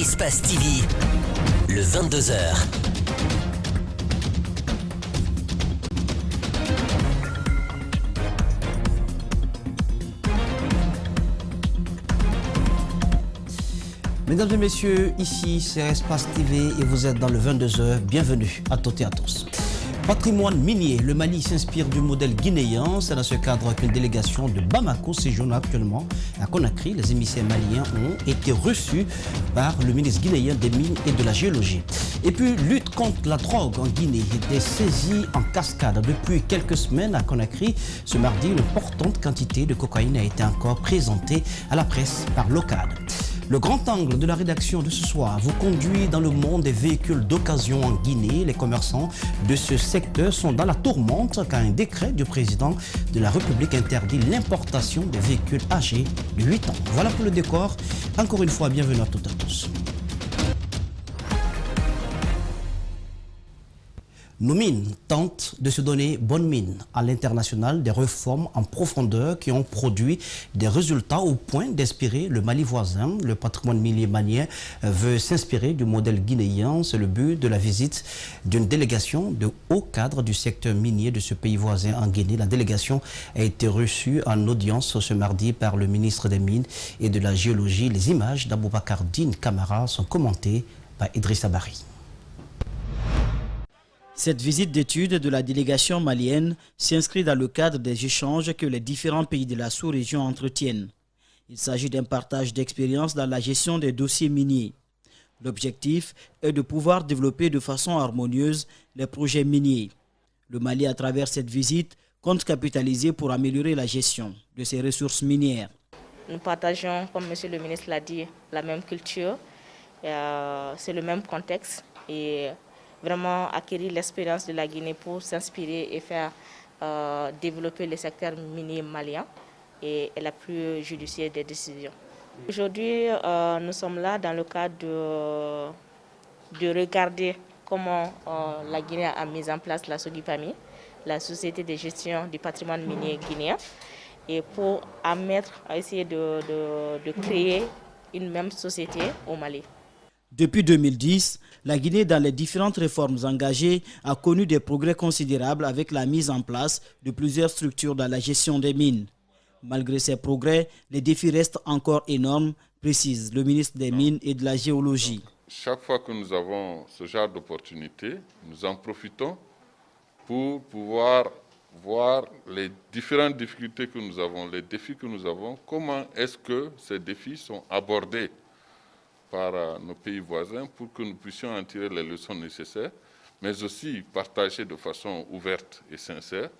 Espace TV, le 22h. Mesdames et messieurs, ici c'est Espace TV et vous êtes dans le 22h. Bienvenue à toutes et à tous. Patrimoine minier, le Mali s'inspire du modèle guinéen. C'est dans ce cadre qu'une délégation de Bamako séjourne actuellement à Conakry. Les émissaires maliens ont été reçus par le ministre guinéen des Mines et de la Géologie. Et puis, lutte contre la drogue en Guinée, des saisies en cascade. Depuis quelques semaines à Conakry, ce mardi, une importante quantité de cocaïne a été encore présentée à la presse par l'OCAD. Le grand angle de la rédaction de ce soir vous conduit dans le monde des véhicules d'occasion en Guinée. Les commerçants de ce secteur sont dans la tourmente car un décret du président de la République interdit l'importation des véhicules âgés de 8 ans. Voilà pour le décor. Encore une fois, bienvenue à toutes et à tous. Nos mines tentent de se donner bonne mine à l'international, des réformes en profondeur qui ont produit des résultats au point d'inspirer le Mali voisin. Le patrimoine minier malien veut s'inspirer du modèle guinéen. C'est le but de la visite d'une délégation de hauts cadres du secteur minier de ce pays voisin en Guinée. La délégation a été reçue en audience ce mardi par le ministre des Mines et de la Géologie. Les images d'Aboubacar Dine Camara sont commentées par Idrissa Bari. Cette visite d'études de la délégation malienne s'inscrit dans le cadre des échanges que les différents pays de la sous-région entretiennent. Il s'agit d'un partage d'expériences dans la gestion des dossiers miniers. L'objectif est de pouvoir développer de façon harmonieuse les projets miniers. Le Mali, à travers cette visite, compte capitaliser pour améliorer la gestion de ses ressources minières. Nous partageons, comme M. le ministre l'a dit, la même culture. C'est le même contexte et vraiment acquérir l'expérience de la Guinée pour s'inspirer et faire développer le secteur minier malien et la plus judicieuse des décisions. Aujourd'hui, nous sommes là dans le cadre de regarder comment la Guinée a mis en place la SOGIPAMI, la Société de gestion du patrimoine minier guinéen, et pour essayer de créer une même société au Mali. Depuis 2010, la Guinée, dans les différentes réformes engagées, a connu des progrès considérables avec la mise en place de plusieurs structures dans la gestion des mines. Malgré ces progrès, les défis restent encore énormes, précise le ministre des Mines et de la Géologie. Chaque fois que nous avons ce genre d'opportunité, nous en profitons pour pouvoir voir les différentes difficultés que nous avons, les défis que nous avons, comment est-ce que ces défis sont abordés par nos pays voisins pour que nous puissions en tirer les leçons nécessaires, mais aussi partager de façon ouverte et sincère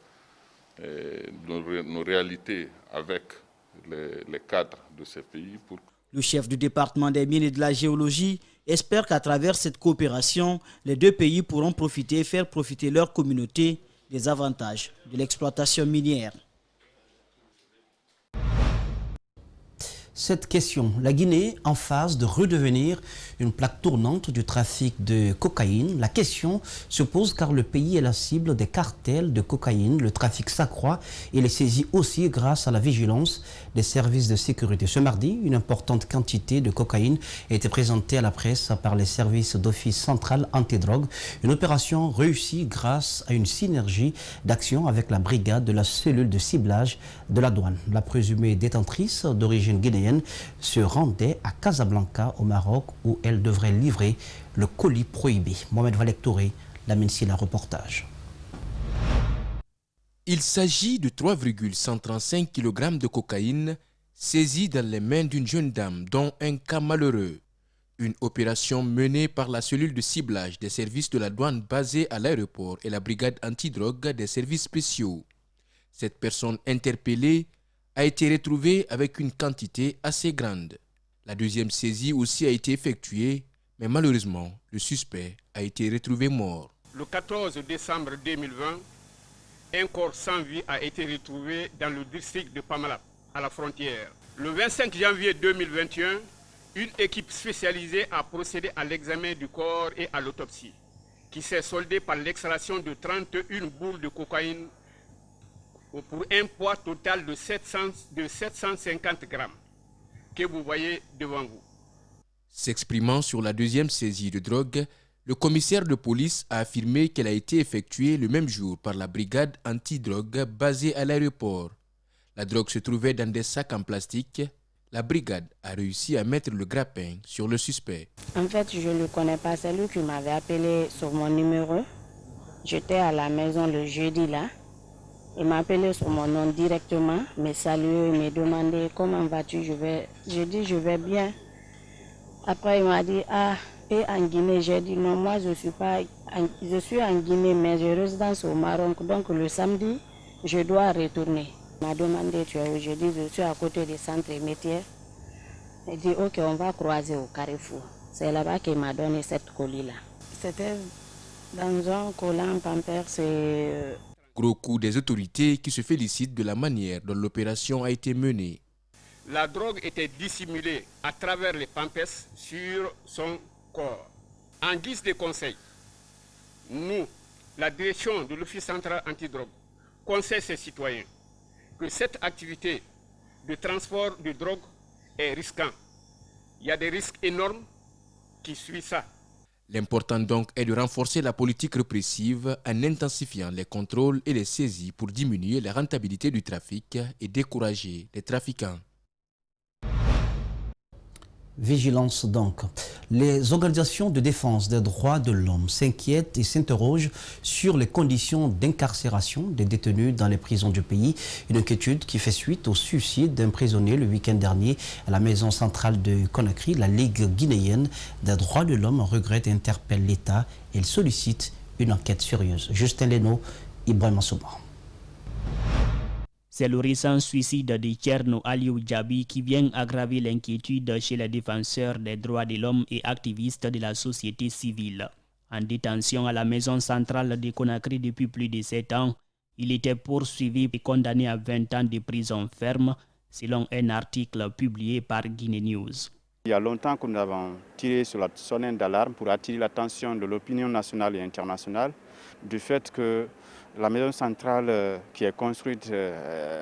nos réalités avec les cadres de ces pays. Le chef du département des mines et de la géologie espère qu'à travers cette coopération, les deux pays pourront profiter et faire profiter leur communauté des avantages de l'exploitation minière. Cette question, la Guinée en phase de redevenir une plaque tournante du trafic de cocaïne. La question se pose car le pays est la cible des cartels de cocaïne. Le trafic s'accroît et les saisit aussi grâce à la vigilance des services de sécurité. Ce mardi, une importante quantité de cocaïne a été présentée à la presse par les services d'office central antidrogue. Une opération réussie grâce à une synergie d'action avec la brigade de la cellule de ciblage de la douane. La présumée détentrice d'origine guinéenne se rendait à Casablanca au Maroc où elle devrait livrer le colis prohibé. Mohamed Valek Touré, Lamine Silla, reportage. Il s'agit de 3,135 kg de cocaïne saisie dans les mains d'une jeune dame dont un cas malheureux. Une opération menée par la cellule de ciblage des services de la douane basée à l'aéroport et la brigade antidrogue des services spéciaux. Cette personne interpellée a été retrouvée avec une quantité assez grande. La deuxième saisie aussi a été effectuée, mais malheureusement, le suspect a été retrouvé mort. Le 14 décembre 2020, un corps sans vie a été retrouvé dans le district de Pamalap, à la frontière. Le 25 janvier 2021, une équipe spécialisée a procédé à l'examen du corps et à l'autopsie, qui s'est soldée par l'extraction de 31 boules de cocaïne pour un poids total de 750 grammes que vous voyez devant vous. S'exprimant sur la deuxième saisie de drogue, le commissaire de police a affirmé qu'elle a été effectuée le même jour par la brigade anti-drogue basée à l'aéroport. La drogue se trouvait dans des sacs en plastique. La brigade a réussi à mettre le grappin sur le suspect. En fait, je ne le connais pas, c'est lui qui m'avait appelé sur mon numéro. J'étais à la maison le jeudi là. Il m'a appelé sur mon nom directement, me salué, me demandé comment vas-tu. J'ai dit je vais bien. Après il m'a dit et en Guinée. J'ai dit non, moi je suis en Guinée mais je résidence au Maroc. Donc le samedi je dois retourner. Il m'a demandé tu es où. Je dis je suis à côté du centre métier. Il dit ok, on va croiser au Carrefour. C'est là-bas qu'il m'a donné cette colis là. C'était dans un collant Pampers. Gros coup des autorités qui se félicitent de la manière dont l'opération a été menée. La drogue était dissimulée à travers les pampers sur son corps. En guise de conseil, nous, la direction de l'Office central antidrogue, conseille ses citoyens que cette activité de transport de drogue est risquante. Il y a des risques énormes qui suivent ça. L'important donc est de renforcer la politique répressive en intensifiant les contrôles et les saisies pour diminuer la rentabilité du trafic et décourager les trafiquants. Vigilance donc. Les organisations de défense des droits de l'homme s'inquiètent et s'interrogent sur les conditions d'incarcération des détenus dans les prisons du pays. Une inquiétude qui fait suite au suicide d'un prisonnier le week-end dernier à la maison centrale de Conakry. La Ligue guinéenne des droits de l'homme regrette et interpelle l'État. Elle sollicite une enquête sérieuse. Justin Leno, Ibrahim Souma. C'est le récent suicide de Thierno Aliou Djabi qui vient aggraver l'inquiétude chez les défenseurs des droits de l'homme et activistes de la société civile. En détention à la maison centrale de Conakry depuis plus de 7 ans, il était poursuivi et condamné à 20 ans de prison ferme, selon un article publié par Guinée News. Il y a longtemps que nous avons tiré sur la sonnette d'alarme pour attirer l'attention de l'opinion nationale et internationale du fait que la maison centrale qui est construite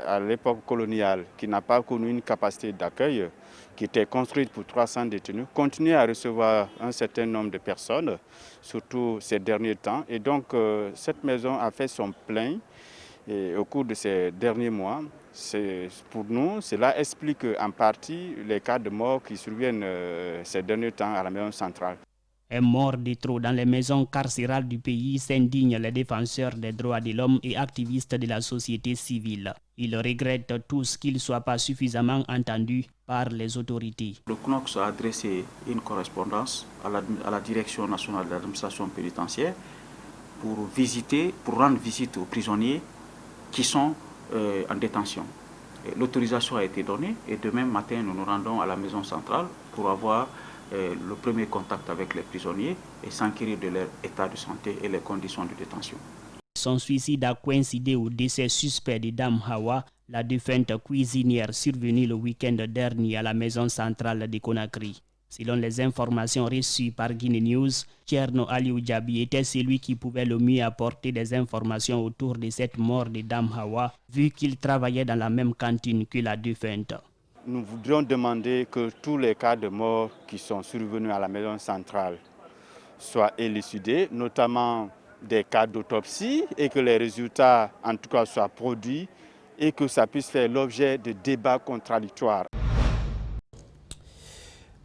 à l'époque coloniale, qui n'a pas connu une capacité d'accueil, qui était construite pour 300 détenus, continue à recevoir un certain nombre de personnes, surtout ces derniers temps. Et donc cette maison a fait son plein et au cours de ces derniers mois. Pour nous, cela explique en partie les cas de mort qui surviennent ces derniers temps à la maison centrale. Un mort de trop dans les maisons carcérales du pays, s'indignent les défenseurs des droits de l'homme et activistes de la société civile. Ils regrettent tous qu'ils ne soient pas suffisamment entendus par les autorités. Le CNOCS a adressé une correspondance à la Direction nationale de l'administration pénitentiaire pour rendre visite aux prisonniers qui sont en détention. L'autorisation a été donnée et demain matin nous nous rendons à la maison centrale pour avoir le premier contact avec les prisonniers et s'enquérir de leur état de santé et les conditions de détention. Son suicide a coïncidé au décès suspect de Dame Hawa, la défunte cuisinière survenue le week-end dernier à la maison centrale de Conakry. Selon les informations reçues par Guinée News, Thierno Aliou Djabi était celui qui pouvait le mieux apporter des informations autour de cette mort de Dame Hawa, vu qu'il travaillait dans la même cantine que la défunte. Nous voudrions demander que tous les cas de mort qui sont survenus à la maison centrale soient élucidés, notamment des cas d'autopsie, et que les résultats en tout cas soient produits et que ça puisse faire l'objet de débats contradictoires.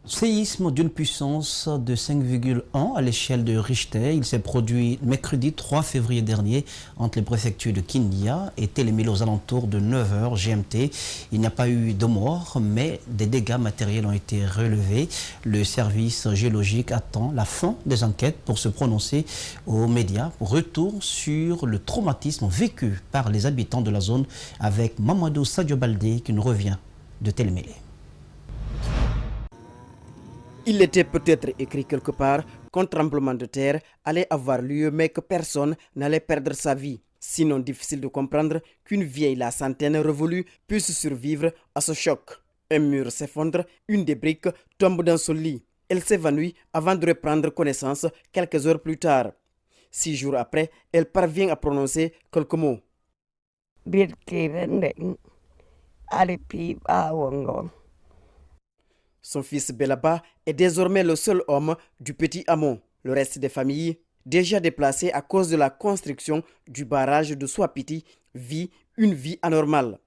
Séisme d'une puissance de 5,1 à l'échelle de Richter. Il s'est produit mercredi 3 février dernier entre les préfectures de Kindia et Télémile aux alentours de 9h GMT. Il n'y a pas eu de mort, mais des dégâts matériels ont été relevés. Le service géologique attend la fin des enquêtes pour se prononcer aux médias. Retour sur le traumatisme vécu par les habitants de la zone avec Mamadou Sadio Baldé qui nous revient de Télémile. Il était peut-être écrit quelque part qu'un tremblement de terre allait avoir lieu mais que personne n'allait perdre sa vie. Sinon difficile de comprendre qu'une vieille la centaine révolue puisse survivre à ce choc. Un mur s'effondre, une des briques tombe dans son lit. Elle s'évanouit avant de reprendre connaissance quelques heures plus tard. 6 jours après, elle parvient à prononcer quelques mots. Son fils Belaba est désormais le seul homme du petit hameau. Le reste des familles, déjà déplacées à cause de la construction du barrage de Swapiti, vit une vie anormale.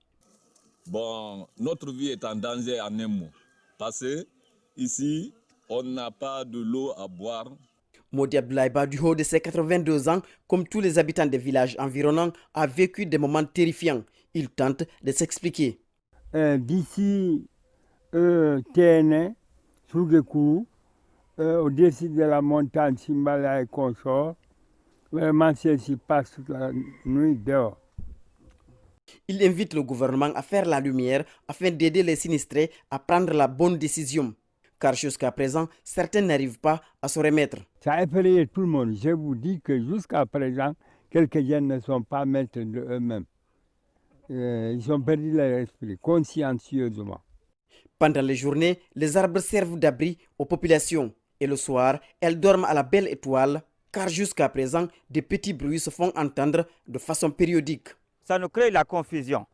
Bon, notre vie est en danger en un mot. Parce que ici, on n'a pas de l'eau à boire. Modi Abdoulaye, du haut de ses 82 ans, comme tous les habitants des villages environnants, a vécu des moments terrifiants. Il tente de s'expliquer. D'ici TN, Sougekuru, au-dessus de la montagne Simbala et consort, vraiment celle-ci passe toute la nuit dehors. Il invite le gouvernement à faire la lumière afin d'aider les sinistrés à prendre la bonne décision. Car jusqu'à présent, certains n'arrivent pas à se remettre. Ça a effrayé tout le monde. Je vous dis que jusqu'à présent, quelques jeunes ne sont pas maîtres d'eux-mêmes. Ils ont perdu leur esprit consciencieusement. Pendant les journées, les arbres servent d'abri aux populations. Et le soir, elles dorment à la belle étoile, car jusqu'à présent, des petits bruits se font entendre de façon périodique. Ça nous crée la confusion.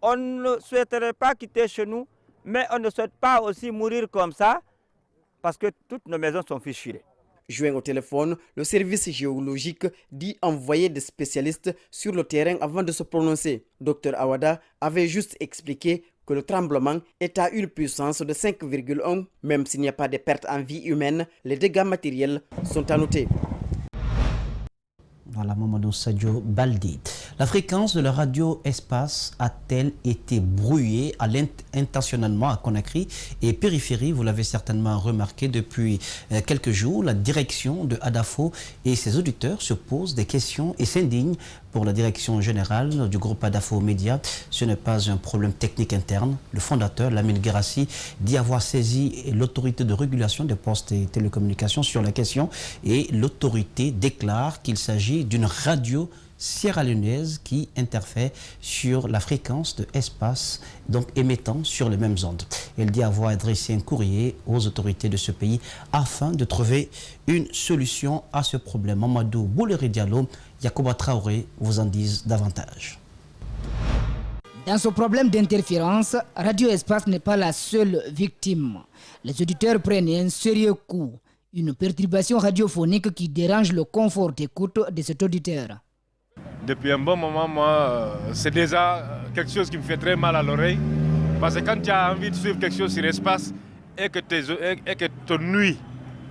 On ne souhaiterait pas quitter chez nous, mais on ne souhaite pas aussi mourir comme ça, parce que toutes nos maisons sont fissurées. Joint au téléphone, le service géologique dit envoyer des spécialistes sur le terrain avant de se prononcer. Dr Awada avait juste expliqué que le tremblement est à une puissance de 5,1. Même s'il n'y a pas de pertes en vie humaine, les dégâts matériels sont à noter. Voilà, Mamadou Sadio Baldi. La fréquence de la radio espace a-t-elle été brouillée intentionnellement à Conakry et périphérie? Vous l'avez certainement remarqué depuis quelques jours. La direction de Adafo et ses auditeurs se posent des questions et s'indignent pour la direction générale du groupe Adafo Média. Ce n'est pas un problème technique interne. Le fondateur, Lamine Guirassi, dit avoir saisi l'autorité de régulation des postes et télécommunications sur la question et l'autorité déclare qu'il s'agit d'une radio sierra-léonaise qui interfère sur la fréquence de espace, donc émettant sur les mêmes ondes. Elle dit avoir adressé un courrier aux autorités de ce pays afin de trouver une solution à ce problème. Mamadou Bouleri Diallo, Yacouba Traoré vous en disent davantage. Dans ce problème d'interférence, Radio Espace n'est pas la seule victime. Les auditeurs prennent un sérieux coup, une perturbation radiophonique qui dérange le confort d'écoute de cet auditeur. Depuis un bon moment, moi, c'est déjà quelque chose qui me fait très mal à l'oreille. Parce que quand tu as envie de suivre quelque chose sur l'espace et que ton nuit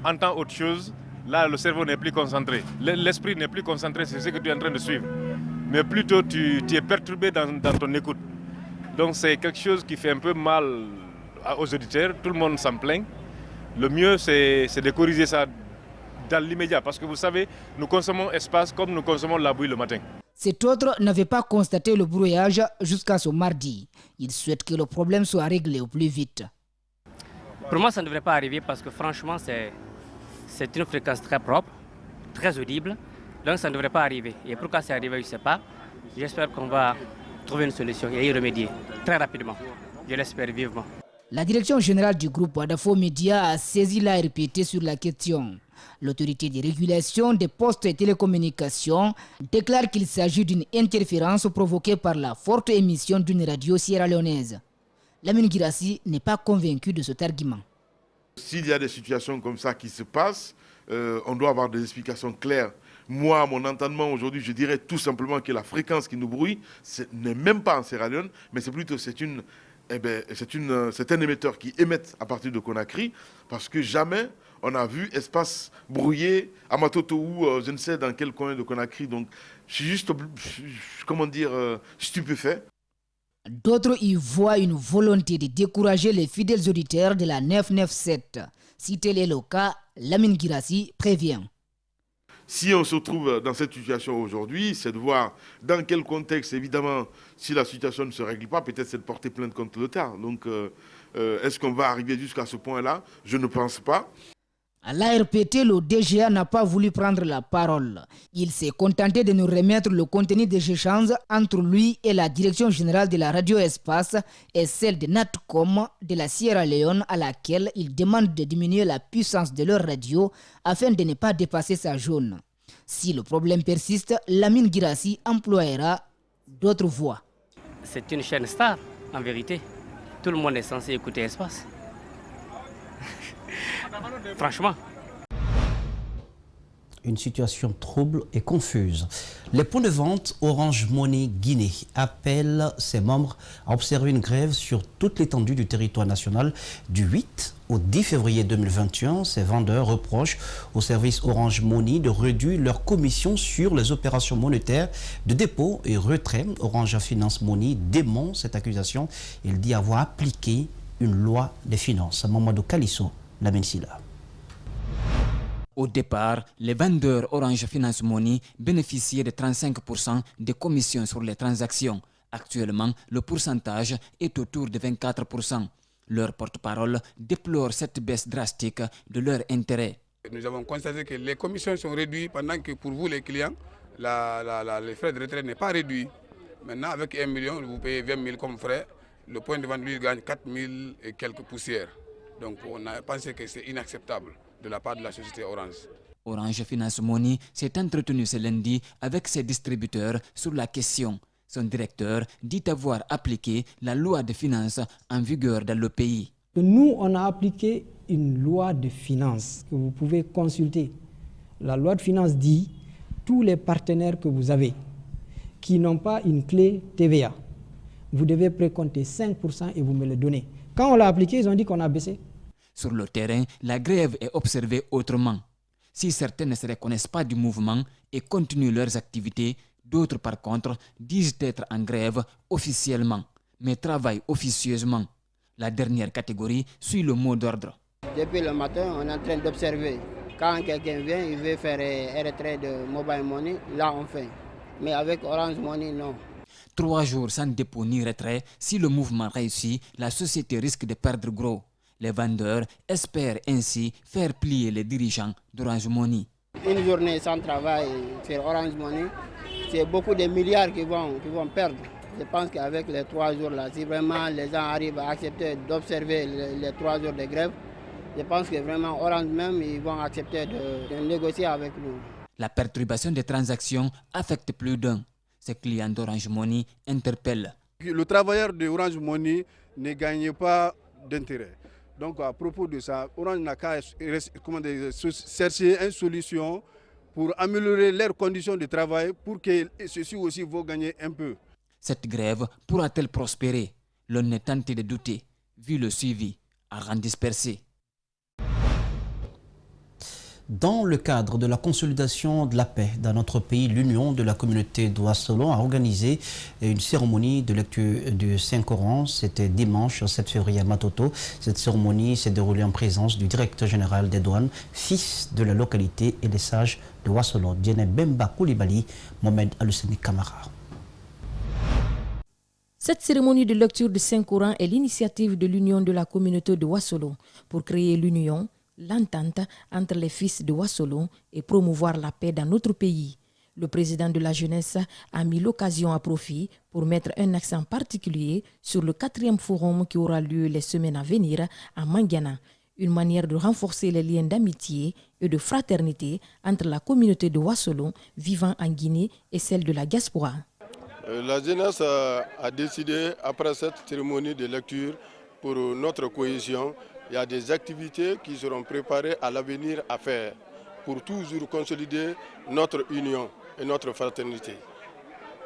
entend autre chose, là, le cerveau n'est plus concentré. L'esprit n'est plus concentré sur ce que tu es en train de suivre. Mais plutôt, tu es perturbé dans ton écoute. Donc, c'est quelque chose qui fait un peu mal aux auditeurs. Tout le monde s'en plaint. Le mieux, c'est de corriger ça dans l'immédiat. Parce que vous savez, nous consommons espace comme nous consommons la bouillie le matin. Cet autre n'avait pas constaté le brouillage jusqu'à ce mardi. Il souhaite que le problème soit réglé au plus vite. Pour moi, ça ne devrait pas arriver parce que franchement, c'est une fréquence très propre, très audible. Donc ça ne devrait pas arriver. Et pourquoi c'est arrivé, je ne sais pas. J'espère qu'on va trouver une solution et y remédier très rapidement. Je l'espère vivement. La direction générale du groupe Adafo Média a saisi l'ARPT sur la question. L'autorité de régulation des postes et télécommunications déclare qu'il s'agit d'une interférence provoquée par la forte émission d'une radio sierra-léonaise. Lamine Guirassi n'est pas convaincu de cet argument. S'il y a des situations comme ça qui se passent, on doit avoir des explications claires. Moi, à mon entendement aujourd'hui, je dirais tout simplement que la fréquence qui nous brouille, n'est même pas en Sierra Leone, mais c'est plutôt c'est un émetteur qui émet à partir de Conakry, parce que jamais on a vu espace brouillé à Matoto ou je ne sais dans quel coin de Conakry. Donc, je suis juste, stupéfait. D'autres y voient une volonté de décourager les fidèles auditeurs de la 997. Si tel est le cas, Lamine Guirassi prévient. Si on se trouve dans cette situation aujourd'hui, c'est de voir dans quel contexte, évidemment, si la situation ne se règle pas, peut-être c'est de porter plainte contre l'État. Donc, est-ce qu'on va arriver jusqu'à ce point-là? Je ne pense pas. À l'ARPT, le DGA n'a pas voulu prendre la parole. Il s'est contenté de nous remettre le contenu des échanges entre lui et la direction générale de la radio espace et celle de Natcom de la Sierra Leone à laquelle il demande de diminuer la puissance de leur radio afin de ne pas dépasser sa zone. Si le problème persiste, Lamine Guirassi emploiera d'autres voies. C'est une chaîne star, en vérité. Tout le monde est censé écouter Espace. Franchement. Une situation trouble et confuse. Les points de vente Orange Money Guinée appellent ses membres à observer une grève sur toute l'étendue du territoire national du 8 au 10 février 2021. Ces vendeurs reprochent au service Orange Money de réduire leur commission sur les opérations monétaires de dépôt et retrait. Orange Finance Money dément cette accusation. Il dit avoir appliqué une loi des finances. Mamadou Kalisso, la Mensila. Au départ, les vendeurs Orange Finance Money bénéficiaient de 35% de commissions sur les transactions. Actuellement, le pourcentage est autour de 24%. Leur porte-parole déplore cette baisse drastique de leur intérêt. Nous avons constaté que les commissions sont réduites pendant que pour vous les clients, les frais de retrait n'est pas réduit. Maintenant, avec 1 million, vous payez 20 000 comme frais. Le point de vente, lui, gagne 4 000 et quelques poussières. Donc on a pensé que c'est inacceptable de la part de la société Orange. Orange Finance Money s'est entretenu ce lundi avec ses distributeurs sur la question. Son directeur dit avoir appliqué la loi de finances en vigueur dans le pays. Nous, on a appliqué une loi de finances que vous pouvez consulter. La loi de finances dit tous les partenaires que vous avez qui n'ont pas une clé TVA, vous devez précompter 5% et vous me le donnez. Quand on l'a appliqué, ils ont dit qu'on a baissé. Sur le terrain, la grève est observée autrement. Si certains ne se reconnaissent pas du mouvement et continuent leurs activités, d'autres par contre disent être en grève officiellement, mais travaillent officieusement. La dernière catégorie suit le mot d'ordre. Depuis le matin, on est en train d'observer. Quand quelqu'un vient, il veut faire un retrait de mobile money, là on fait. Mais avec Orange Money, non. 3 jours sans dépôt ni retrait, si le mouvement réussit, la société risque de perdre gros. Les vendeurs espèrent ainsi faire plier les dirigeants d'Orange Money. Une journée sans travail sur Orange Money, c'est beaucoup de milliards qui vont perdre. Je pense qu'avec les 3 jours là, si vraiment les gens arrivent à accepter d'observer les 3 jours de grève, je pense que vraiment Orange même, ils vont accepter de négocier avec nous. La perturbation des transactions affecte plus d'un. Ces clients d'Orange Money interpellent. Le travailleur de Orange Money ne gagne pas d'intérêt. Donc à propos de ça, Orange n'a qu'à chercher une solution pour améliorer leurs conditions de travail pour que ceux-ci aussi vont gagner un peu. Cette grève pourra-t-elle prospérer? L'on est tenté de douter, vu le suivi à rang dispersé. Dans le cadre de la consolidation de la paix dans notre pays, l'Union de la communauté d'Ouassolo a organisé une cérémonie de lecture du Saint-Coran. C'était dimanche 7 février à Matoto. Cette cérémonie s'est déroulée en présence du directeur général des douanes, fils de la localité et des sages de Ouassolo, Diene Bemba Koulibaly, Mohamed Aluseni Kamara. Cette cérémonie de lecture du Saint-Coran est l'initiative de l'Union de la communauté de Ouassolo pour créer l'union, l'entente entre les fils de Ouassolo et promouvoir la paix dans notre pays. Le président de la jeunesse a mis l'occasion à profit pour mettre un accent particulier sur le 4e forum qui aura lieu les semaines à venir à Mangana, une manière de renforcer les liens d'amitié et de fraternité entre la communauté de Ouassolo vivant en Guinée et celle de la diaspora. La jeunesse a décidé, après cette cérémonie de lecture, pour notre cohésion, il y a des activités qui seront préparées à l'avenir à faire pour toujours consolider notre union et notre fraternité.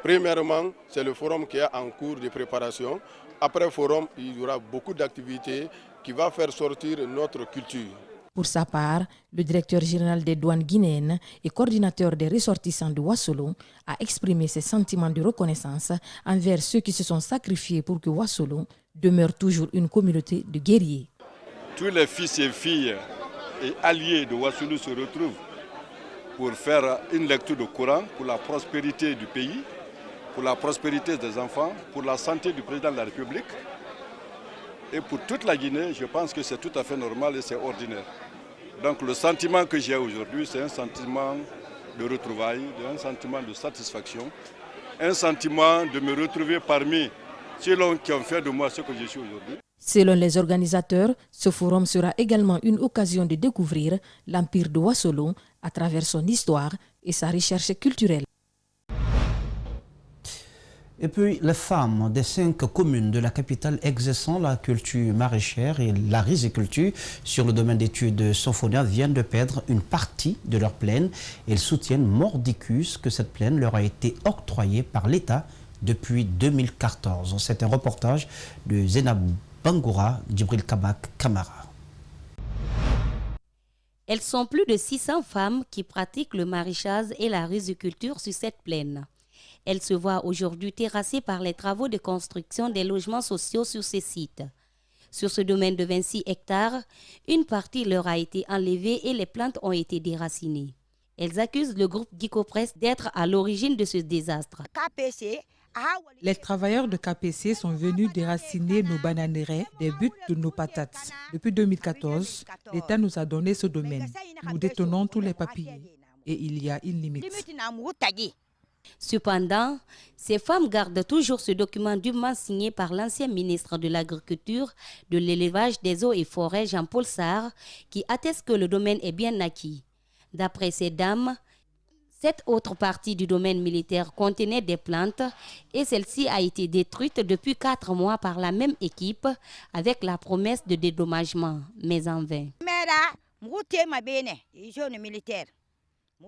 Premièrement, c'est le forum qui est en cours de préparation. Après le forum, il y aura beaucoup d'activités qui vont faire sortir notre culture. Pour sa part, le directeur général des douanes guinéennes et coordinateur des ressortissants de Ouassolo a exprimé ses sentiments de reconnaissance envers ceux qui se sont sacrifiés pour que Ouassolo demeure toujours une communauté de guerriers. Tous les fils et filles et alliés de Ouassolo se retrouvent pour faire une lecture du Coran pour la prospérité du pays, pour la prospérité des enfants, pour la santé du président de la République. Et pour toute la Guinée, je pense que c'est tout à fait normal et c'est ordinaire. Donc le sentiment que j'ai aujourd'hui, c'est un sentiment de retrouvailles, un sentiment de satisfaction, un sentiment de me retrouver parmi ceux qui ont fait de moi ce que je suis aujourd'hui. Selon les organisateurs, ce forum sera également une occasion de découvrir l'empire de Ouassolo à travers son histoire et sa recherche culturelle. Et puis, les femmes des 5 communes de la capitale exerçant la culture maraîchère et la riziculture sur le domaine d'études Sophonia viennent de perdre une partie de leur plaine. Elles soutiennent mordicus que cette plaine leur a été octroyée par l'État depuis 2014. C'est un reportage de Zenab Bangoura, Djibril Kabak Kamara. Elles sont plus de 600 femmes qui pratiquent le maraîchage et la riziculture sur cette plaine. Elles se voient aujourd'hui terrassées par les travaux de construction des logements sociaux sur ces sites. Sur ce domaine de 26 hectares, une partie leur a été enlevée et les plantes ont été déracinées. Elles accusent le groupe Gicopress d'être à l'origine de ce désastre. Les travailleurs de KPC sont venus déraciner nos bananeraies des buttes de nos patates. Depuis 2014, l'État nous a donné ce domaine. Nous détenons tous les papiers et il y a une limite. Cependant, ces femmes gardent toujours ce document dûment signé par l'ancien ministre de l'Agriculture, de l'Élevage, des Eaux et Forêts, Jean-Paul Sarr, qui atteste que le domaine est bien acquis. D'après ces dames, cette autre partie du domaine militaire contenait des plantes et celle-ci a été détruite depuis 4 mois par la même équipe avec la promesse de dédommagement, mais en vain.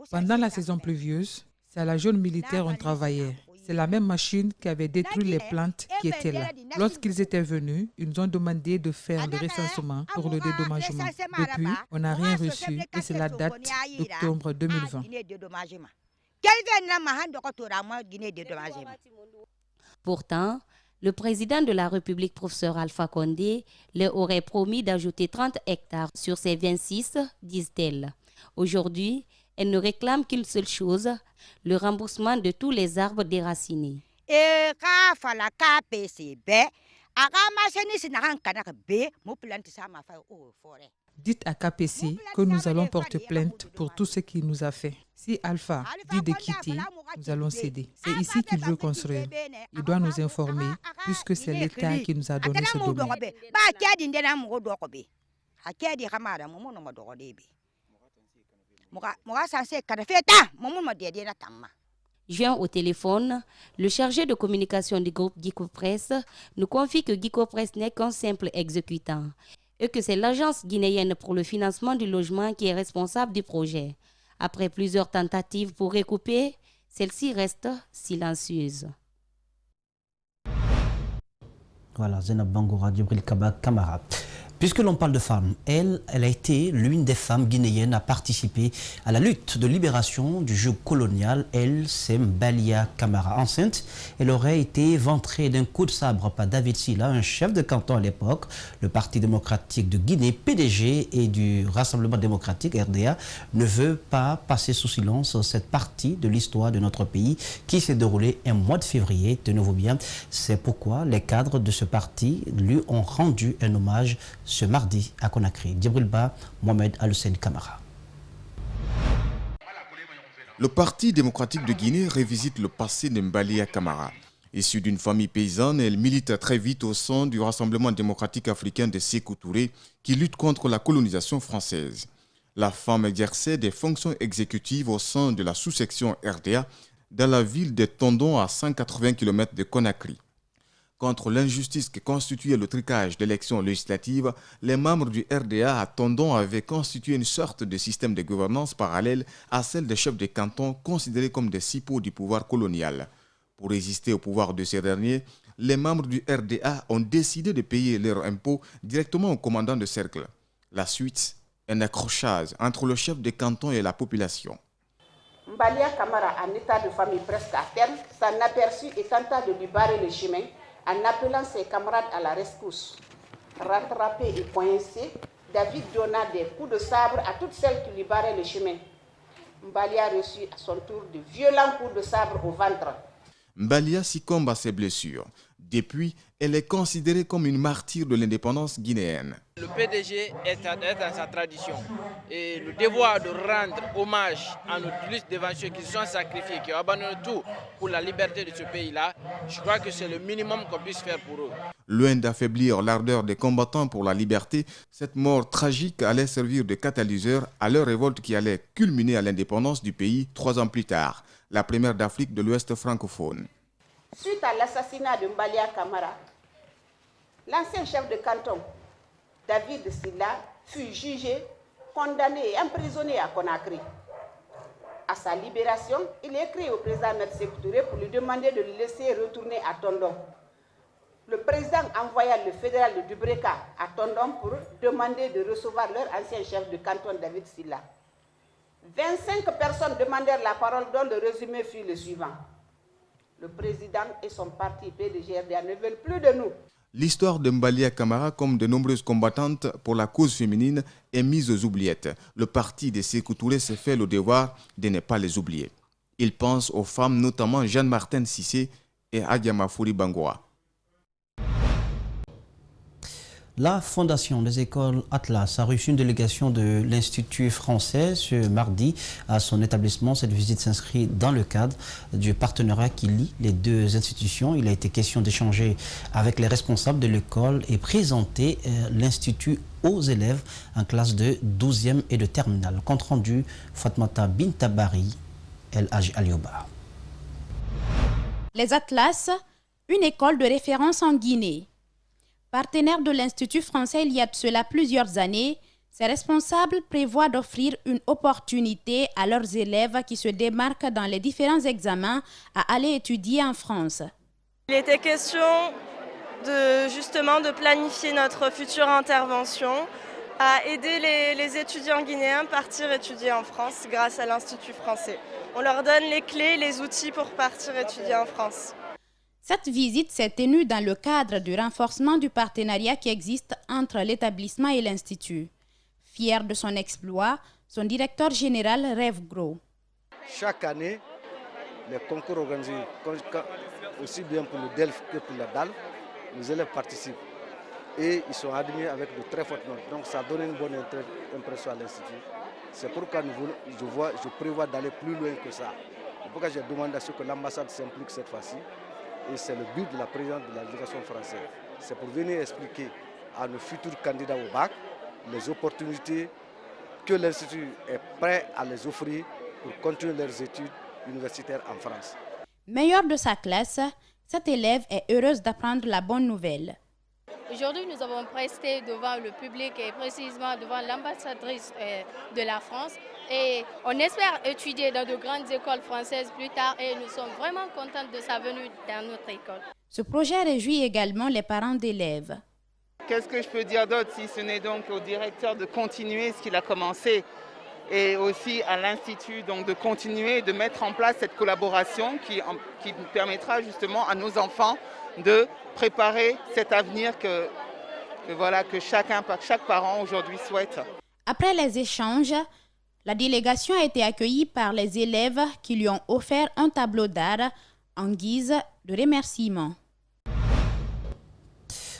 Pendant la saison pluvieuse, c'est à la zone militaire on travaillait. C'est la même machine qui avait détruit les plantes qui étaient là. Lorsqu'ils étaient venus, ils nous ont demandé de faire le recensement pour le dédommagement. Depuis, on n'a rien reçu et c'est la date d'octobre 2020. Pourtant, le président de la République, professeur Alpha Condé, leur aurait promis d'ajouter 30 hectares sur ces 26, disent-elles. Aujourd'hui, elles ne réclament qu'une seule chose, le remboursement de tous les arbres déracinés. Dites à KPC que nous allons porter plainte pour tout ce qu'il nous a fait. Si Alpha dit de quitter, nous allons céder. C'est ici qu'il veut construire. Il doit nous informer puisque c'est l'État qui nous a donné ce domaine. Joint au téléphone, le chargé de communication du groupe Gicopress nous confie que Gicopress n'est qu'un simple exécutant et que c'est l'agence guinéenne pour le financement du logement qui est responsable du projet. Après plusieurs tentatives pour recouper, celle-ci reste silencieuse. Voilà, Zenab Bangoura, Djibril Kabak Kamara. Puisque l'on parle de femmes, elle a été l'une des femmes guinéennes à participer à la lutte de libération du joug colonial. Elle, c'est Mbalia Camara. Enceinte, elle aurait été éventrée d'un coup de sabre par David Silla, un chef de canton à l'époque. Le Parti démocratique de Guinée, PDG, et du Rassemblement démocratique, RDA, ne veut pas passer sous silence cette partie de l'histoire de notre pays qui s'est déroulée un mois de février. Tenez-vous bien, c'est pourquoi les cadres de ce parti lui ont rendu un hommage ce mardi à Conakry. Djibril Ba, Mohamed Al-Hussein Kamara. Le Parti démocratique de Guinée revisite le passé de Mbalia Camara. Issue d'une famille paysanne, elle milite très vite au sein du Rassemblement démocratique africain de Sékou Touré qui lutte contre la colonisation française. La femme exerçait des fonctions exécutives au sein de la sous-section RDA dans la ville de Tondon à 180 km de Conakry. Contre l'injustice que constituait le trucage d'élections législatives, les membres du RDA à Tondon avaient constitué une sorte de système de gouvernance parallèle à celle des chefs de canton considérés comme des cipeaux du pouvoir colonial. Pour résister au pouvoir de ces derniers, les membres du RDA ont décidé de payer leurs impôts directement au commandant de cercle. La suite, un accrochage entre le chef de canton et la population. Mbalia Camara, en état de famille presque à terme, s'en aperçut et tenta de lui barrer le chemin en appelant ses camarades à la rescousse. Rattrapé et coincé, David donna des coups de sabre à toutes celles qui lui barraient le chemin. Mbalia reçut à son tour de violents coups de sabre au ventre. Mbalia succombe à ses blessures. Depuis, elle est considérée comme une martyre de l'indépendance guinéenne. Le PDG est dans sa tradition et le devoir de rendre hommage à nos illustres dévanciers qui se sont sacrifiés, qui ont abandonné tout pour la liberté de ce pays-là. Je crois que c'est le minimum qu'on puisse faire pour eux. Loin d'affaiblir l'ardeur des combattants pour la liberté, cette mort tragique allait servir de catalyseur à leur révolte qui allait culminer à l'indépendance du pays 3 ans plus tard, la première d'Afrique de l'Ouest francophone. Suite à l'assassinat de Mbalia Camara, l'ancien chef de canton, David Silla, fut jugé, condamné et emprisonné à Conakry. À sa libération, il écrit au président Sékou Touré pour lui demander de le laisser retourner à Tondon. Le président envoya le fédéral de Dubreka à Tondon pour demander de recevoir leur ancien chef de canton, David Silla. 25 personnes demandèrent la parole, dont le résumé fut le suivant. Le président et son parti PDGRDA ne veulent plus de nous. L'histoire de Mbalia Camara, comme de nombreuses combattantes pour la cause féminine, est mise aux oubliettes. Le parti de Sékou Touré s'est fait le devoir de ne pas les oublier. Il pense aux femmes, notamment Jeanne-Martin Cissé et Adiama Fouri Bangoa. La Fondation des écoles Atlas a reçu une délégation de l'Institut français ce mardi à son établissement. Cette visite s'inscrit dans le cadre du partenariat qui lie les deux institutions. Il a été question d'échanger avec les responsables de l'école et présenter l'Institut aux élèves en classe de 12e et de terminale. Compte rendu, Fatmata Bintabari, El Haj Alioba. Les Atlas, une école de référence en Guinée. Partenaire de l'Institut français il y a de cela plusieurs années, ces responsables prévoient d'offrir une opportunité à leurs élèves qui se démarquent dans les différents examens à aller étudier en France. Il était question de planifier notre future intervention, à aider les étudiants guinéens à partir étudier en France grâce à l'Institut français. On leur donne les clés, les outils pour partir étudier en France. Cette visite s'est tenue dans le cadre du renforcement du partenariat qui existe entre l'établissement et l'Institut. Fier de son exploit, son directeur général rêve gros. Chaque année, les concours organisés, aussi bien pour le DELF que pour la DAL, les élèves participent. Et ils sont admis avec de très fortes notes. Donc ça donne une bonne impression à l'Institut. C'est pourquoi je prévois d'aller plus loin que ça. C'est pourquoi j'ai demandé à ce que l'ambassade s'implique cette fois-ci. Et c'est le but de la présidente de la délégation française. C'est pour venir expliquer à nos futurs candidats au bac les opportunités que l'Institut est prêt à les offrir pour continuer leurs études universitaires en France. Meilleure de sa classe, cette élève est heureuse d'apprendre la bonne nouvelle. Aujourd'hui, nous avons presté devant le public et précisément devant l'ambassadrice de la France. Et on espère étudier dans de grandes écoles françaises plus tard et nous sommes vraiment contents de sa venue dans notre école. Ce projet réjouit également les parents d'élèves. Qu'est-ce que je peux dire d'autre si ce n'est donc au directeur de continuer ce qu'il a commencé et aussi à l'Institut donc de continuer de mettre en place cette collaboration qui permettra justement à nos enfants de préparer cet avenir que chaque parent aujourd'hui souhaite. Après les échanges, la délégation a été accueillie par les élèves qui lui ont offert un tableau d'art en guise de remerciement.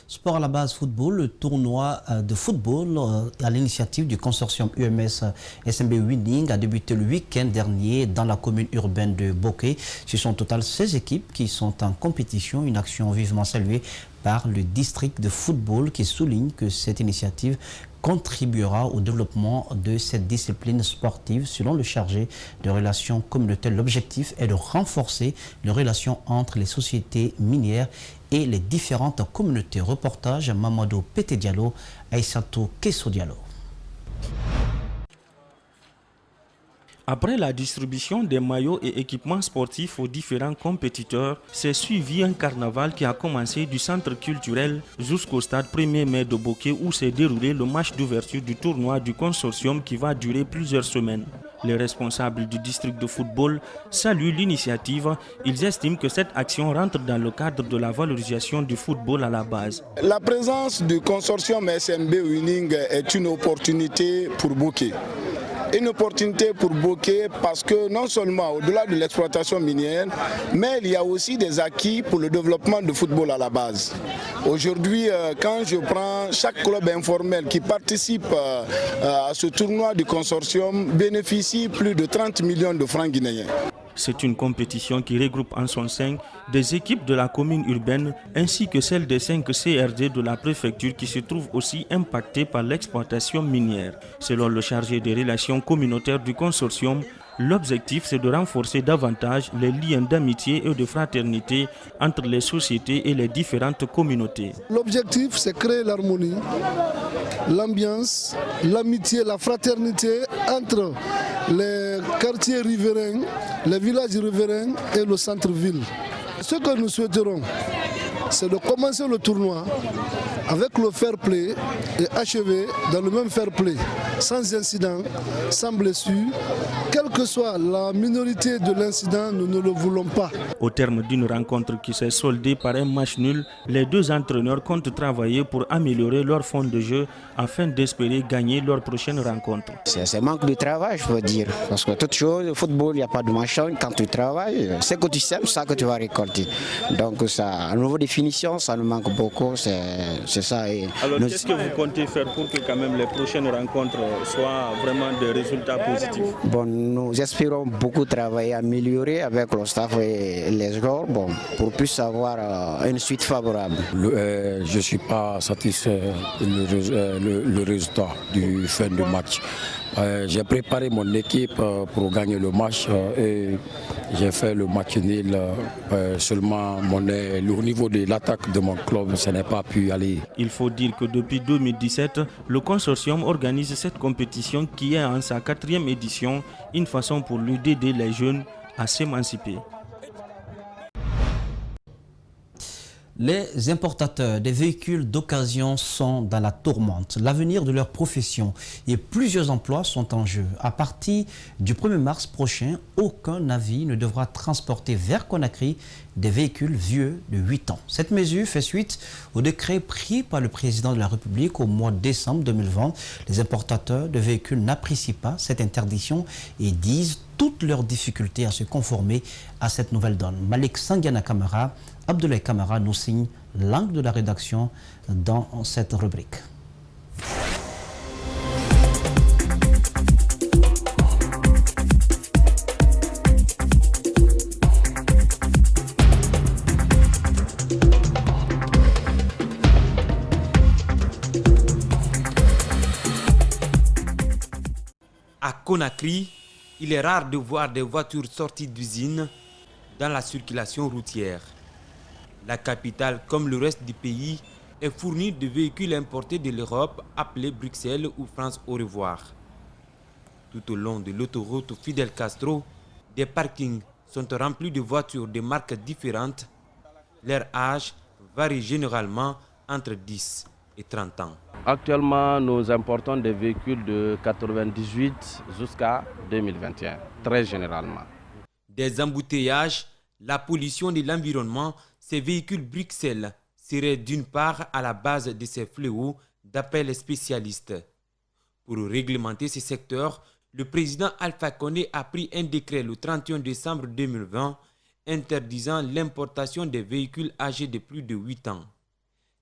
Sport à la base football, le tournoi de football à l'initiative du consortium UMS SMB Winning a débuté le week-end dernier dans la commune urbaine de Bokeh. Ce sont au total 16 équipes qui sont en compétition, une action vivement saluée par le district de football qui souligne que cette initiative contribuera au développement de cette discipline sportive. Selon le chargé de relations communautaires, l'objectif est de renforcer les relations entre les sociétés minières et les différentes communautés. Reportage Mamadou Pété Diallo, Aïssatou Kesso Diallo. Après la distribution des maillots et équipements sportifs aux différents compétiteurs, s'est suivi un carnaval qui a commencé du centre culturel jusqu'au stade 1er mai de Bokeh où s'est déroulé le match d'ouverture du tournoi du consortium qui va durer plusieurs semaines. Les responsables du district de football saluent l'initiative. Ils estiment que cette action rentre dans le cadre de la valorisation du football à la base. La présence du consortium SMB Winning est une opportunité pour Bokeh. Une opportunité pour Bokeh parce que non seulement au-delà de l'exploitation minière, mais il y a aussi des acquis pour le développement du football à la base. Aujourd'hui, quand je prends chaque club informel qui participe à ce tournoi du consortium bénéficie plus de 30 millions de francs guinéens. C'est une compétition qui regroupe en son sein des équipes de la commune urbaine ainsi que celles des 5 CRD de la préfecture qui se trouvent aussi impactées par l'exploitation minière. Selon le chargé des relations communautaires du consortium, L'objectif, c'est de renforcer davantage les liens d'amitié et de fraternité entre les sociétés et les différentes communautés. L'objectif, c'est créer l'harmonie, l'ambiance, l'amitié, la fraternité entre les quartiers riverains, les villages riverains et le centre-ville. Ce que nous souhaiterons, c'est de commencer le tournoi avec le fair play et achever dans le même fair play, sans incident, sans blessure. Quelle que soit la minorité de l'incident, nous ne le voulons pas. Au terme d'une rencontre qui s'est soldée par un match nul, les deux entraîneurs comptent travailler pour améliorer leur fond de jeu afin d'espérer gagner leur prochaine rencontre. C'est un manque de travail, je veux dire. Parce que toute chose, le football, il n'y a pas de machin. Quand tu travailles, c'est que tu sèmes, c'est ça que tu vas récolter. Donc, ça, à niveau de finition, ça nous manque beaucoup. C'est ça. Et alors, qu'est-ce que vous comptez faire pour que quand même les prochaines rencontres soient vraiment des résultats positifs? Bon, nous espérons beaucoup travailler, améliorer avec le staff et les joueurs pour plus avoir une suite favorable. Je ne suis pas satisfait le résultat du fin de match. J'ai préparé mon équipe pour gagner le match et j'ai fait le match nul. Seulement, au niveau de l'attaque de mon club, ça n'a pas pu aller. Il faut dire que depuis 2017, le consortium organise cette compétition qui est en sa 4e édition, une façon pour lui d'aider les jeunes à s'émanciper. Les importateurs des véhicules d'occasion sont dans la tourmente. L'avenir de leur profession et plusieurs emplois sont en jeu. À partir du 1er mars prochain, aucun navire ne devra transporter vers Conakry des véhicules vieux de 8 ans. Cette mesure fait suite au décret pris par le président de la République au mois de décembre 2020. Les importateurs de véhicules n'apprécient pas cette interdiction et disent toutes leurs difficultés à se conformer à cette nouvelle donne. Malik Sangiana Kamara, Abdoulaye Kamara nous signe l'angle de la rédaction dans cette rubrique. À Conakry, il est rare de voir des voitures sorties d'usine dans la circulation routière. La capitale, comme le reste du pays, est fournie de véhicules importés de l'Europe appelés Bruxelles ou France au revoir. Tout au long de l'autoroute Fidel Castro, des parkings sont remplis de voitures de marques différentes. Leur âge varie généralement entre 10 et 30 ans. Actuellement, nous importons des véhicules de 98 jusqu'à 2021, très généralement. Des embouteillages, la pollution de l'environnement, ces véhicules Bruxelles seraient d'une part à la base de ces fléaux, d'après les spécialistes. Pour réglementer ces secteurs, le président Alpha Condé a pris un décret le 31 décembre 2020 interdisant l'importation des véhicules âgés de plus de 8 ans.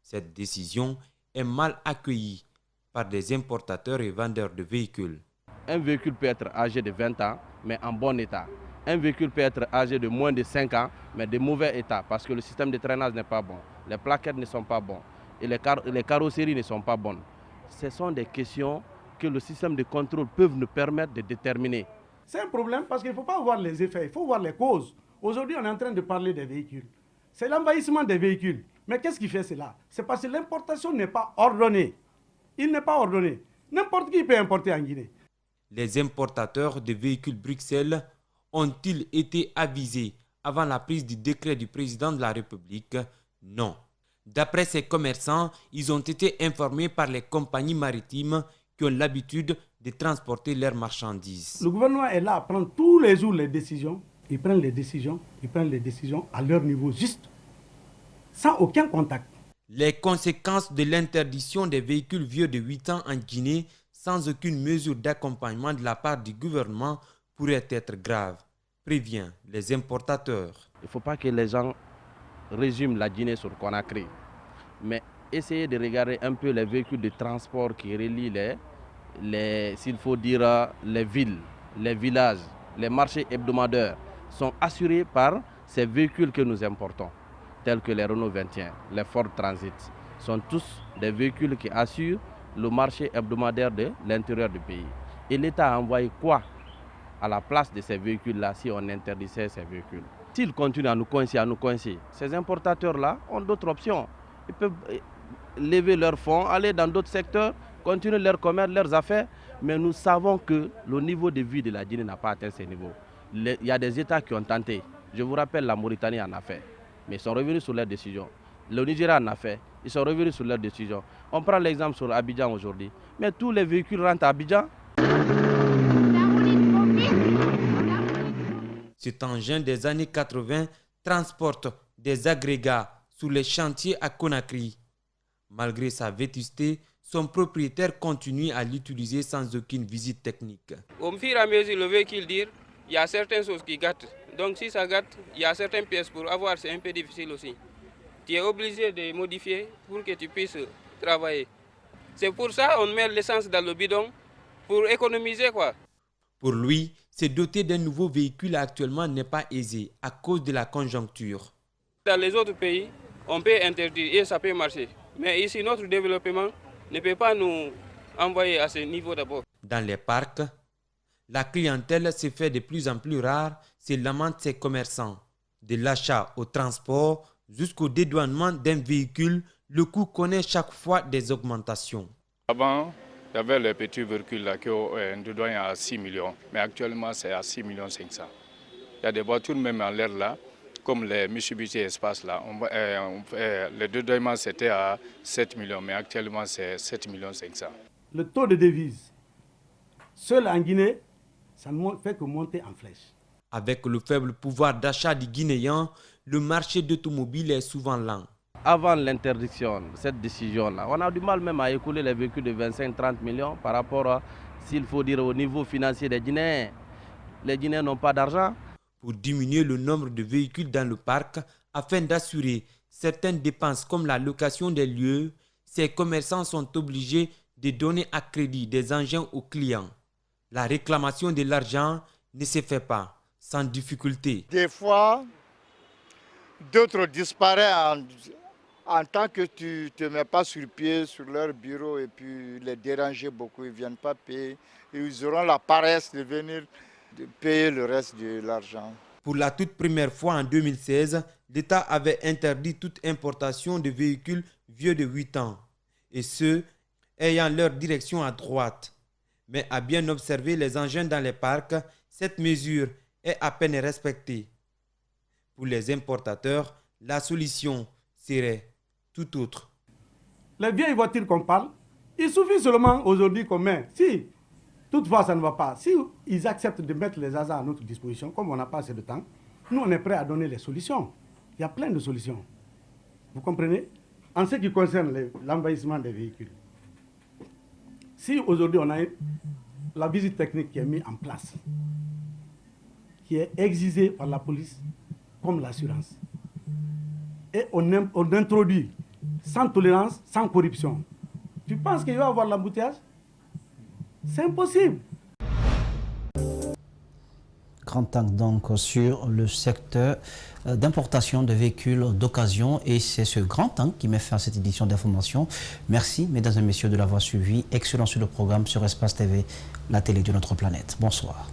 Cette décision est mal accueillie par des importateurs et vendeurs de véhicules. Un véhicule peut être âgé de 20 ans, mais en bon état. Un véhicule peut être âgé de moins de 5 ans, mais de mauvais état, parce que le système de traînage n'est pas bon, les plaquettes ne sont pas bonnes et les carrosseries ne sont pas bonnes. Ce sont des questions que le système de contrôle peut nous permettre de déterminer. C'est un problème parce qu'il ne faut pas voir les effets, il faut voir les causes. Aujourd'hui, on est en train de parler des véhicules. C'est l'envahissement des véhicules. Mais qu'est-ce qui fait cela? C'est parce que l'importation n'est pas ordonnée. Il n'est pas ordonné. N'importe qui peut importer en Guinée. Les importateurs de véhicules Bruxelles ont-ils été avisés avant la prise du décret du président de la République? Non. D'après ces commerçants, ils ont été informés par les compagnies maritimes qui ont l'habitude de transporter leurs marchandises. Le gouvernement est là à prendre tous les jours les décisions. Ils prennent les décisions à leur niveau juste, sans aucun contact. Les conséquences de l'interdiction des véhicules vieux de 8 ans en Guinée, sans aucune mesure d'accompagnement de la part du gouvernement, pourraient être graves, prévient les importateurs. Il ne faut pas que les gens résument la Guinée sur Conakry, mais essayer de regarder un peu les véhicules de transport qui relient s'il faut dire, les villes, les villages, les marchés hebdomadaires sont assurés par ces véhicules que nous importons, tels que les Renault 21, les Ford Transit, sont tous des véhicules qui assurent le marché hebdomadaire de l'intérieur du pays. Et l'État a envoyé quoi à la place de ces véhicules-là si on interdisait ces véhicules. S'ils continuent à nous coincer, ces importateurs-là ont d'autres options. Ils peuvent lever leurs fonds, aller dans d'autres secteurs, continuer leur commerce, leurs affaires, mais nous savons que le niveau de vie de la Guinée n'a pas atteint ce niveau. Il y a des États qui ont tenté. Je vous rappelle, la Mauritanie en a fait, mais ils sont revenus sur leurs décisions. Le Nigeria en a fait, ils sont revenus sur leurs décisions. On prend l'exemple sur Abidjan aujourd'hui, mais tous les véhicules rentrent à Abidjan. Cet engin des années 80 transporte des agrégats sur les chantiers à Conakry. Malgré sa vétusté, son propriétaire continue à l'utiliser sans aucune visite technique. Au fur et à mesure le véhicule tire, il y a certaines choses qui gâtent. Donc si ça gâte, il y a certaines pièces pour avoir, c'est un peu difficile aussi. Tu es obligé de modifier pour que tu puisses travailler. C'est pour ça qu'on met l'essence dans le bidon pour économiser quoi. Pour lui, se doter d'un nouveau véhicule actuellement n'est pas aisé à cause de la conjoncture. Dans les autres pays, on peut interdire et ça peut marcher. Mais ici, notre développement ne peut pas nous envoyer à ce niveau d'abord. Dans les parcs, la clientèle se fait de plus en plus rare, se lamentent ces commerçants. De l'achat au transport jusqu'au dédouanement d'un véhicule, le coût connaît chaque fois des augmentations. Avant, il y avait les petits véhicules là qui ont un dédouanement à 6 millions, mais actuellement c'est à 6 millions 500. Il y a des voitures même en l'air là, comme les Mitsubishi Espace là, le dédouanement c'était à 7 millions, mais actuellement c'est 7 millions 500. Le taux de devise, seul en Guinée, ça ne fait que monter en flèche. Avec le faible pouvoir d'achat des Guinéens, le marché d'automobile est souvent lent. Avant l'interdiction de cette décision-là, on a du mal même à écouler les véhicules de 25-30 millions par rapport à, s'il faut dire, au niveau financier des Guinéens. Les Guinéens n'ont pas d'argent. Pour diminuer le nombre de véhicules dans le parc, afin d'assurer certaines dépenses comme la location des lieux, ces commerçants sont obligés de donner à crédit des engins aux clients. La réclamation de l'argent ne se fait pas sans difficulté. Des fois, d'autres disparaissent en tant que tu ne te mets pas sur pied sur leur bureau et puis les déranger beaucoup, ils ne viennent pas payer. Ils auront la paresse de venir de payer le reste de l'argent. Pour la toute première fois en 2016, l'État avait interdit toute importation de véhicules vieux de 8 ans, et ceux ayant leur direction à droite. Mais à bien observer les engins dans les parcs, cette mesure est à peine respectée. Pour les importateurs, la solution serait tout autre. Les vieilles voitures qu'on parle, il suffit seulement aujourd'hui qu'on met. Si toutefois ça ne va pas, si ils acceptent de mettre les hasards à notre disposition, comme on n'a pas assez de temps, nous on est prêts à donner les solutions. Il y a plein de solutions. Vous comprenez? En ce qui concerne l'envahissement des véhicules, si aujourd'hui on a la visite technique qui est mise en place, qui est exigée par la police comme l'assurance, et on introduit sans tolérance, sans corruption, tu penses qu'il va y avoir l'embouteillage? C'est impossible. Grand tank donc sur le secteur d'importation de véhicules d'occasion, et c'est ce grand tank qui met fin à cette édition d'information. Merci mesdames et messieurs de l'avoir suivi. Excellent sur le programme sur Espace TV, la télé de notre planète. Bonsoir.